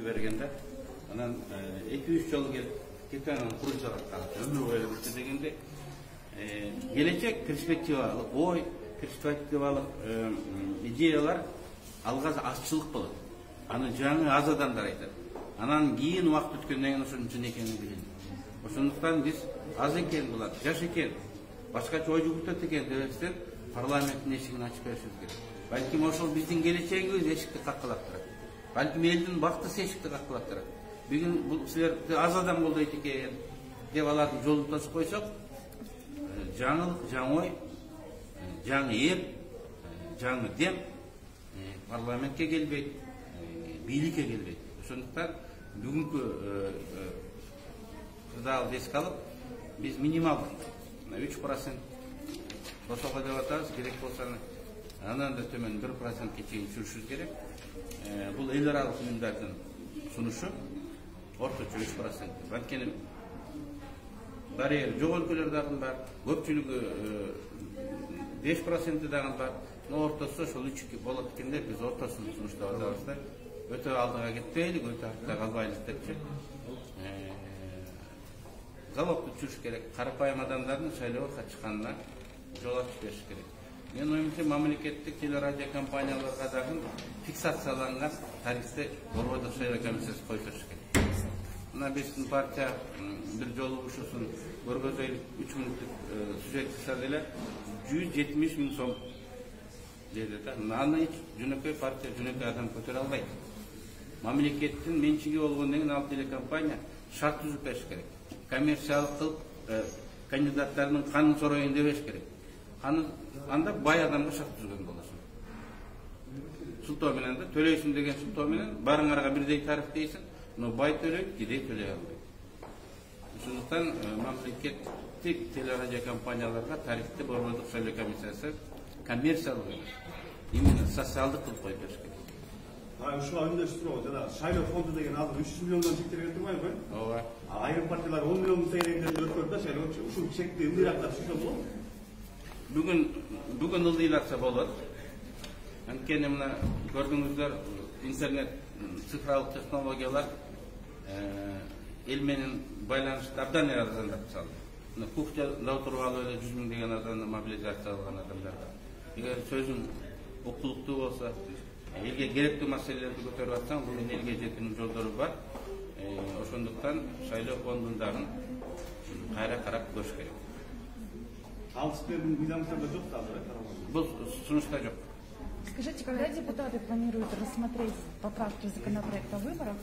бергенде анан 2-3 жолу келип кеткен куру жараткан өмүр бою бүтү дегенде келечек перспективалык ой, перспективалык идеялар алга азчылык болот. Аны жаңы аз адамдар айтат. Анан кийин убакыт өткөндөн кийин ошонун чын экенин билет. Ошондуктан биз аз экен булар, жаш экен, башкача ой жүгүртөт экен дебестен парламенттин эшигин ачып беришибиз керек. Балким ошол биздин келечегибиз эшикти каккылап турат. Балким элдин бактысы эшикти каккылап турат. Бүгүн бул силер аз адам колдойт экен деп алардын жолун тосуп койсок, жаңылык, жаңы ой, жаңы эл, жаңы дем парламентке келбейт, бийликке келбейт. Ошондуктан бүгүнкү кырдаалды эске алып, биз минималдык 3% косого деп атабыз, керек болсо андан да төмөн 1%ке чейин түшүрүшүбүз керек. Бул эл аралык уюмдардын сунушу орточо 3%. Анткени барьер жок өлкөлөр дагы бар, көпчүлүгү 5% дагы бар. Ортосу ошол 3 болот экенде биз ортосун сунуштап атабыз да. Өтө алдыга кетпейлик, өтө артта калбайлык депчи. Залогду түшүрүш керек. Карапайым адамдардын шайлоого чыкканына жол ачып бериш керек. Мен оюмча мамлекеттик телерадио компанияларга дагы фиксацияланган тарифти борбордук шайлоо комиссиясы коюп бериш керек. Мына биздин партия бир жолу ушусун көргөзөйлүк 3 мүнөттүк сюжет жасады эле 170 000 сом деди да. Аны жөнөкөй партия, жөнөкөй адам көтөрө албайт. Мамлекеттин менчиги болгондон кийин ал телекомпания шарт түзүп бериш керек. Коммерциялык кылып кандидаттардын канын сороюн дебеш керек. Анда бай адамга шарт түзгөн болосуң. Сылтоо менен да төлөйсүң деген сылтоо менен барыңарга бирдей тариф дейсиң, но бай төлөйт, кедей төлөй албайт. Ошондуктан мамлекеттик телерадио компанияларга тарифти борбордук шайлоо комиссиясы коммерциялык эмес, именно социалдык кылып коюп бериш керек. Ушуга үндөштүрүү жана шайлоо фонду деген азыр 300 миллиондон чектелген турбайбы? Ооба. Айрым партиялар 10 миллион тегерендерди өткөрүп да шайлоо ушул чекти ылдыйраак түшүрсө болот. Бүгүн ылдыйлатса болот. Анткени мына көрдүңүздөр интернет, цифрлык технологиялар эл менен байланышты абдан арзандап салды. Мына кухняда отуруп алып эле 100 000 деген адамды мобилизация кылган адамдар бар. Эгер сөзүң укуктуу болсо, элге керектүү маселелерди көтөрүп атсаң, бул элге жетүүнүн жолдору бар. Ошондуктан шайлоо фондун дагы кайра карап көрүш керек. Ал сиздердин мыйзамыңыздарда жок да азыр, Бул сунушта жок. Скажите, когда депутаты планируют рассмотреть поправки законопроекта о выборах,